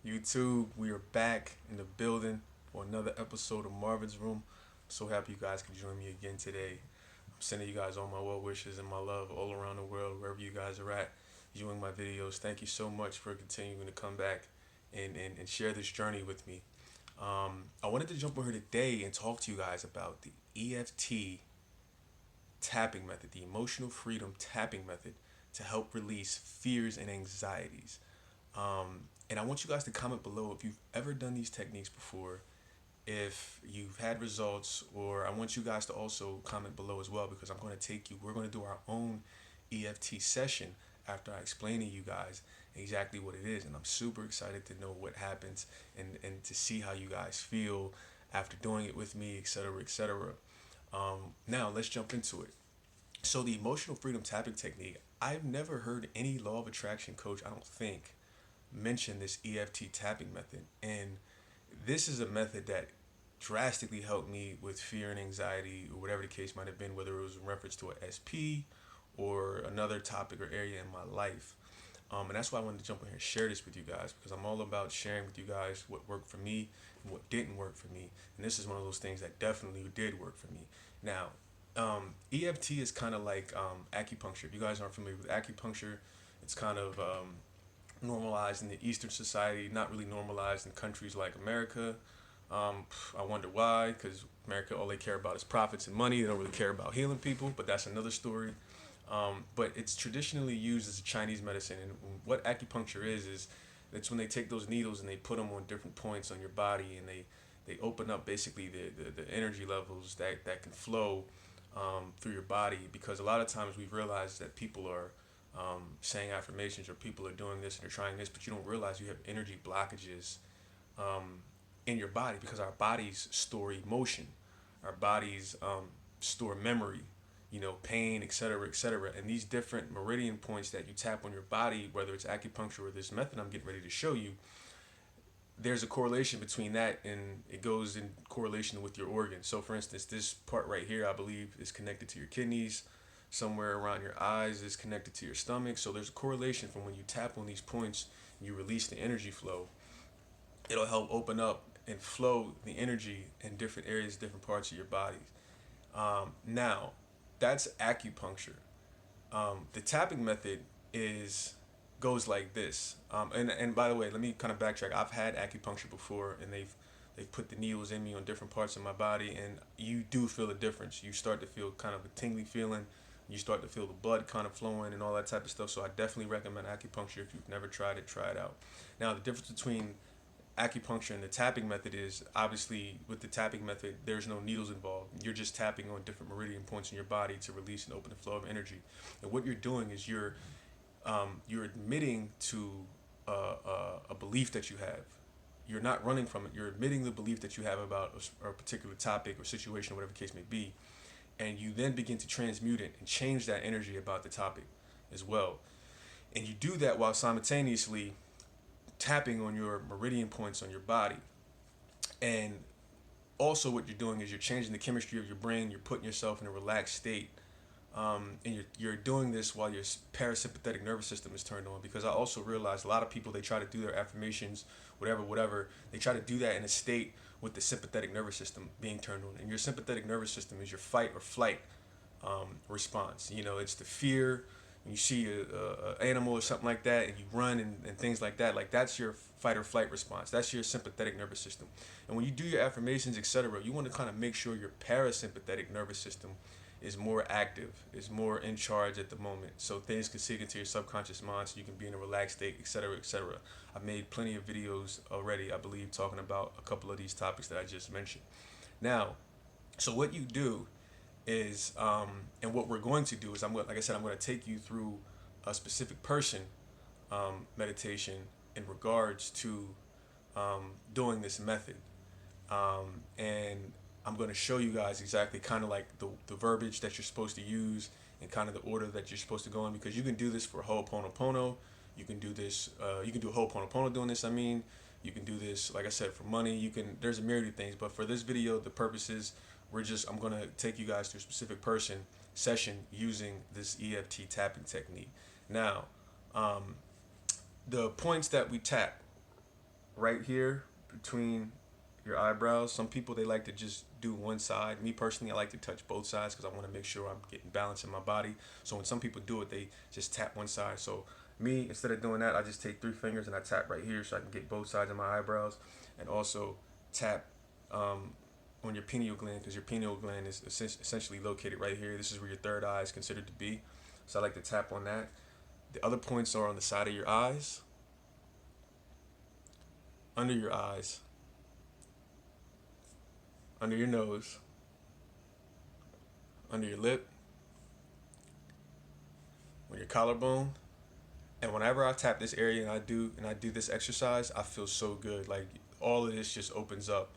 YouTube, we are back in the building for another episode of Marvin's Room. So happy you guys could join me again today. I'm sending you guys all my well wishes and my love all around the world, wherever you guys are at, viewing my videos. Thank you so much for continuing to come back and share this journey with me. I wanted to jump over here today and talk to you guys about the EFT tapping method, the emotional freedom tapping method to help release fears and anxieties. And I want you guys to comment below if you've ever done these techniques before, if you've had results, or I want you guys to also comment below as well because we're going to do our own EFT session after I explain to you guys exactly what it is. And I'm super excited to know what happens and to see how you guys feel after doing it with me, etc., etc. Now, let's jump into it. So, the emotional freedom tapping technique, I've never heard any law of attraction coach, I don't think, mention this EFT tapping method. And this is a method that drastically helped me with fear and anxiety, or whatever the case might have been, whether it was in reference to a SP or another topic or area in my life. And that's why I wanted to jump in here and share this with you guys, because I'm all about sharing with you guys what worked for me and what didn't work for me. And this is one of those things that definitely did work for me. Now, EFT is kind of like acupuncture. If you guys aren't familiar with acupuncture, it's kind of normalized in the Eastern society, not really normalized in countries like America. I wonder why, because America, all they care about is profits and money. They don't really care about healing people, but that's another story. But it's traditionally used as a Chinese medicine. And what acupuncture is it's when they take those needles and they put them on different points on your body, and they open up basically the energy levels that can flow through your body. Because a lot of times we've realized that people are saying affirmations, or people are doing this and they're trying this, but you don't realize you have energy blockages in your body, because our bodies store emotion, our bodies store memory, pain, etc., etc. And these different meridian points that you tap on your body, whether it's acupuncture or this method I'm getting ready to show you, there's a correlation between that, and it goes in correlation with your organs. So for instance, this part right here, I believe, is connected to your kidneys. Somewhere around your eyes is connected to your stomach. So there's a correlation from when you tap on these points and you release the energy flow. It'll help open up and flow the energy in different areas, different parts of your body. Now, that's acupuncture. The tapping method is goes like this. And by the way, let me kind of backtrack. I've had acupuncture before, and they've put the needles in me on different parts of my body, and you do feel a difference. You start to feel kind of a tingly feeling. You start to feel the blood kind of flowing and all that type of stuff. So I definitely recommend acupuncture. If you've never tried it, try it out. Now, the difference between acupuncture and the tapping method is, obviously, with the tapping method, there's no needles involved. You're just tapping on different meridian points in your body to release and open the flow of energy. And what you're doing is you're admitting to a belief that you have. You're not running from it. You're admitting the belief that you have about a particular topic or situation, or whatever the case may be. And you then begin to transmute it and change that energy about the topic as well. And you do that while simultaneously tapping on your meridian points on your body. And also, what you're doing is you're changing the chemistry of your brain. You're putting yourself in a relaxed state. And you're doing this while your parasympathetic nervous system is turned on, because I also realized a lot of people, they try to do their affirmations, whatever, they try to do that in a state with the sympathetic nervous system being turned on. And your sympathetic nervous system is your fight or flight response. It's the fear. When you see a animal or something like that, and you run and things like that, like that's your fight or flight response. That's your sympathetic nervous system. And when you do your affirmations, etc., you want to kind of make sure your parasympathetic nervous system is more active, is more in charge at the moment, so things can sink into your subconscious mind, so you can be in a relaxed state, etc., etc. I've made plenty of videos already, I believe, talking about a couple of these topics that I just mentioned. Now, so what you do is, and what we're going to do is, like I said, I'm going to take you through a specific person meditation in regards to doing this method. And I'm going to show you guys exactly kind of like the verbiage that you're supposed to use, and kind of the order that you're supposed to go in, because you can do this for Ho'oponopono. You can do this, you can do Ho'oponopono doing this, you can do this, like I said, for money. There's a myriad of things, but for this video, the purposes, I'm going to take you guys to a specific person session using this EFT tapping technique. Now, the points that we tap, right here between your eyebrows. Some people, they like to just do one side. Me personally, I like to touch both sides because I want to make sure I'm getting balance in my body. So when some people do it, they just tap one side. So me, instead of doing that, I just take 3 fingers and I tap right here so I can get both sides of my eyebrows, and also tap on your pineal gland, because your pineal gland is essentially located right here. This is where your third eye is considered to be. So I like to tap on that. The other points are on the side of your eyes, under your eyes, under your nose, under your lip, on your collarbone. And whenever I tap this area and I do this exercise, I feel so good. Like all of this just opens up,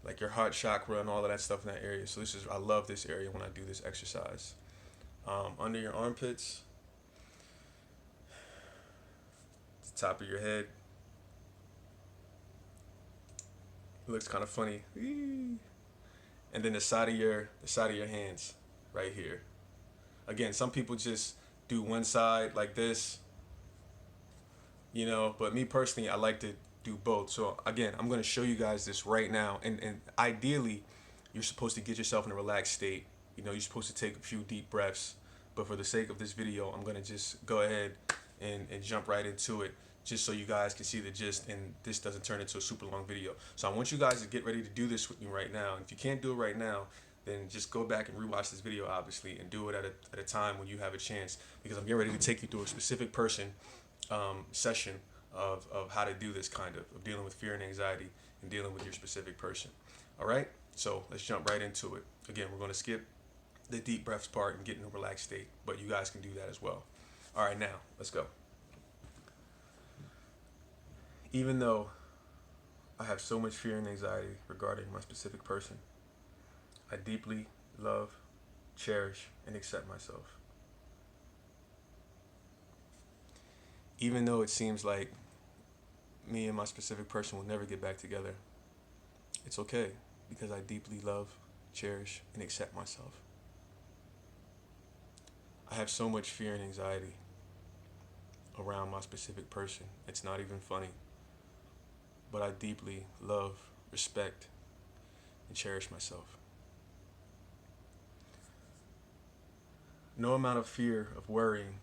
like your heart chakra and all of that stuff in that area. So I love this area when I do this exercise. Under your armpits, the top of your head. It looks kind of funny. And then the side of your hands, right here. Again, some people just do one side like this, but me personally, I like to do both. So again, I'm going to show you guys this right now, and ideally you're supposed to get yourself in a relaxed state. You're supposed to take a few deep breaths, but for the sake of this video, I'm going to just go ahead and jump right into it, just so you guys can see the gist and this doesn't turn into a super long video. So I want you guys to get ready to do this with me right now. And if you can't do it right now, then just go back and rewatch this video, obviously, and do it at a time when you have a chance, because I'm getting ready to take you through a specific person session of how to do this kind of dealing with fear and anxiety and dealing with your specific person. All right, so let's jump right into it. Again, we're going to skip the deep breaths part and get in a relaxed state, but you guys can do that as well. All right, now let's go. Even though I have so much fear and anxiety regarding my specific person, I deeply love, cherish, and accept myself. Even though it seems like me and my specific person will never get back together, it's okay, because I deeply love, cherish, and accept myself. I have so much fear and anxiety around my specific person. It's not even funny. But I deeply love, respect, and cherish myself. No amount of fear of worrying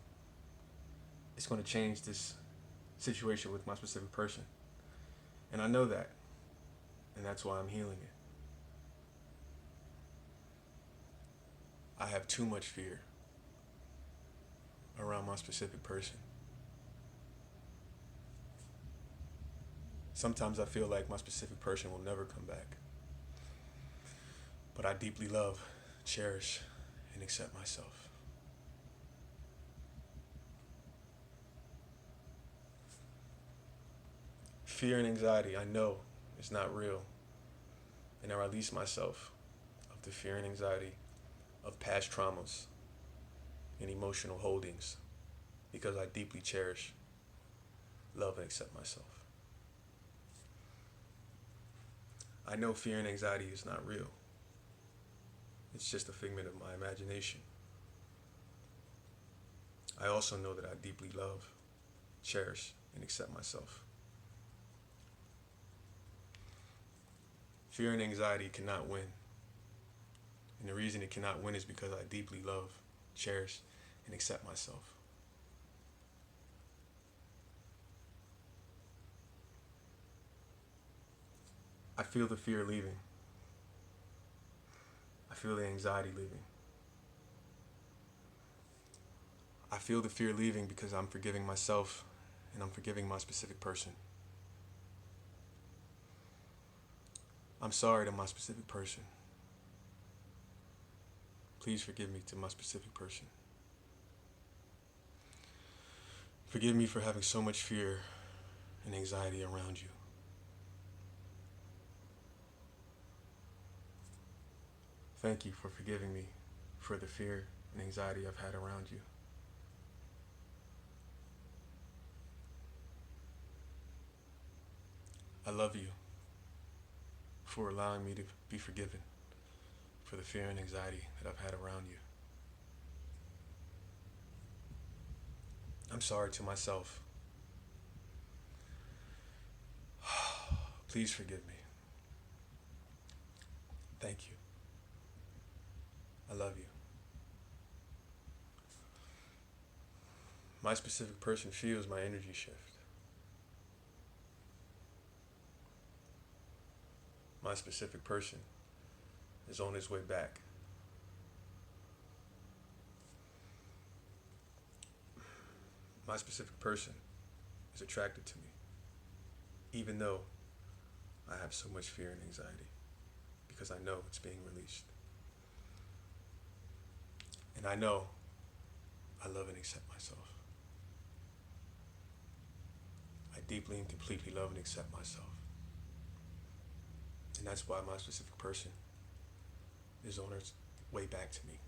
is going to change this situation with my specific person. And I know that. And that's why I'm healing it. I have too much fear around my specific person. Sometimes I feel like my specific person will never come back. But I deeply love, cherish, and accept myself. Fear and anxiety, I know, is not real. And I release myself of the fear and anxiety of past traumas and emotional holdings, because I deeply cherish, love, and accept myself. I know fear and anxiety is not real. It's just a figment of my imagination. I also know that I deeply love, cherish, and accept myself. Fear and anxiety cannot win. And the reason it cannot win is because I deeply love, cherish, and accept myself. I feel the fear leaving. I feel the anxiety leaving. I feel the fear leaving because I'm forgiving myself and I'm forgiving my specific person. I'm sorry to my specific person. Please forgive me to my specific person. Forgive me for having so much fear and anxiety around you. Thank you for forgiving me for the fear and anxiety I've had around you. I love you for allowing me to be forgiven for the fear and anxiety that I've had around you. I'm sorry to myself Please forgive me. Thank you. I love you. My specific person feels my energy shift. My specific person is on his way back. My specific person is attracted to me, even though I have so much fear and anxiety, because I know it's being released. And I know I love and accept myself. I deeply and completely love and accept myself. And that's why my specific person is on its way back to me.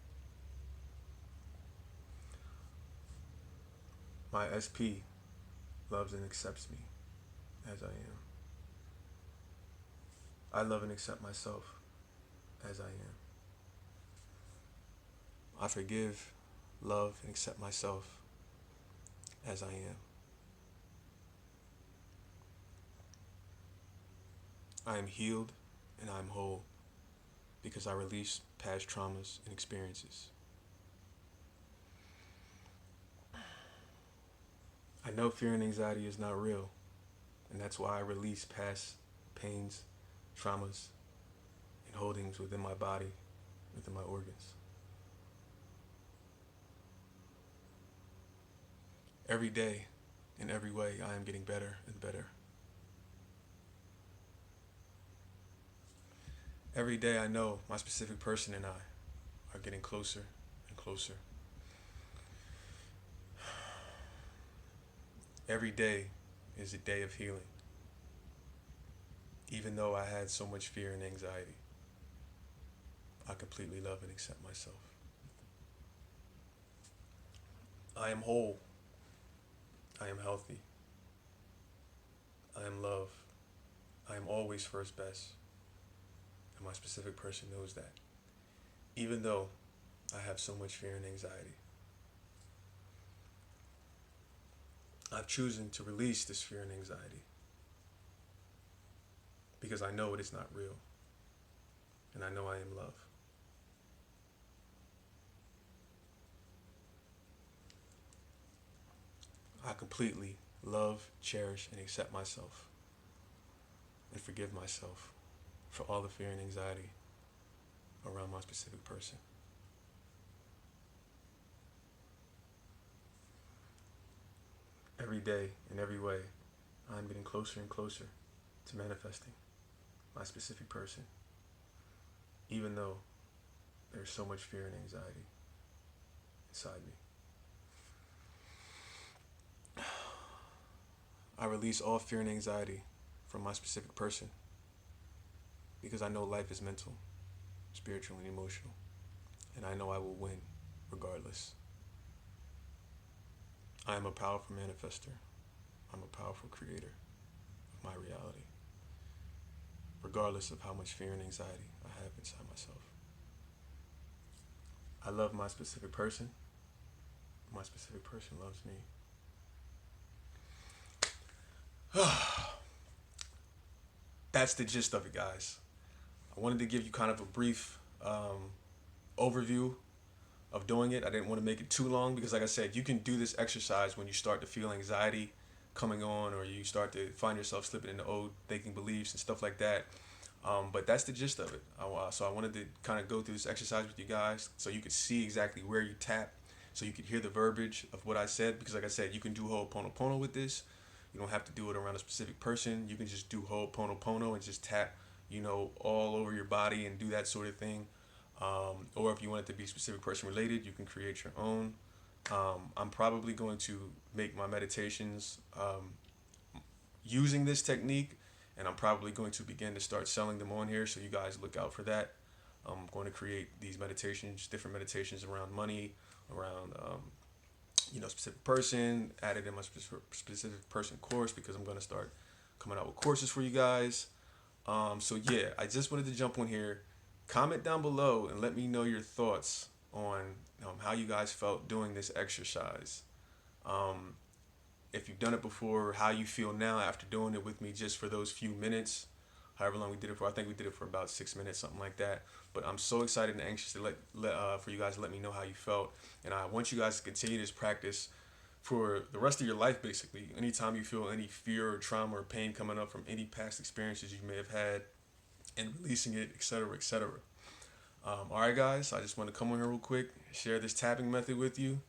My SP loves and accepts me as I am. I love and accept myself as I am. I forgive, love, and accept myself as I am. I am healed and I am whole because I release past traumas and experiences. I know fear and anxiety is not real, and that's why I release past pains, traumas, and holdings within my body, within my organs. Every day, in every way, I am getting better and better. Every day I know my specific person and I are getting closer and closer. Every day is a day of healing. Even though I had so much fear and anxiety, I completely love and accept myself. I am whole. I am healthy. I am love. I am always first best. And my specific person knows that. Even though I have so much fear and anxiety, I've chosen to release this fear and anxiety because I know it is not real. And I know I am love. I completely love, cherish, and accept myself and forgive myself for all the fear and anxiety around my specific person. Every day, in every way, I'm getting closer and closer to manifesting my specific person, even though there's so much fear and anxiety inside me. I release all fear and anxiety from my specific person because I know life is mental, spiritual, and emotional, and I know I will win regardless. I am a powerful manifester. I'm a powerful creator of my reality, regardless of how much fear and anxiety I have inside myself. I love my specific person. My specific person loves me. That's the gist of it, guys. I wanted to give you kind of a brief overview of doing it. I didn't want to make it too long because, like I said, you can do this exercise when you start to feel anxiety coming on, or you start to find yourself slipping into old thinking beliefs and stuff like that. But that's the gist of it. So I wanted to kind of go through this exercise with you guys so you could see exactly where you tap, so you could hear the verbiage of what I said. Because, like I said, you can do Ho'oponopono with this. You don't have to do it around a specific person. You can just do Ho'oponopono and just tap, all over your body and do that sort of thing. Or if you want it to be specific person related, you can create your own. I'm probably going to make my meditations using this technique, and I'm probably going to begin to start selling them on here, so you guys look out for that. I'm going to create these meditations, different meditations around money, around specific person, added in my specific person course, because I'm going to start coming out with courses for you guys. So yeah, I just wanted to jump on here. Comment down below and let me know your thoughts on how you guys felt doing this exercise. If you've done it before, how you feel now after doing it with me just for those few minutes. however long we did it for. I think we did it for about 6 minutes, something like that. But I'm so excited and anxious to for you guys to let me know how you felt, and I want you guys to continue this practice for the rest of your life. Basically, anytime you feel any fear or trauma or pain coming up from any past experiences you may have had, and releasing it, etc., etc. All right, guys, I just want to come on here real quick, share this tapping method with you.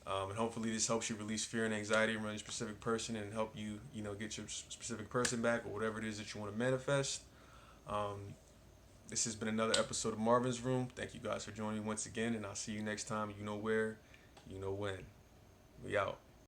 And hopefully this helps you release fear and anxiety around a specific person and help you, get your specific person back or whatever it is that you want to manifest. Um, this has been another episode of Marvin's Room. Thank you guys for joining me once again, and I'll see you next time. You know where, you know when. We out.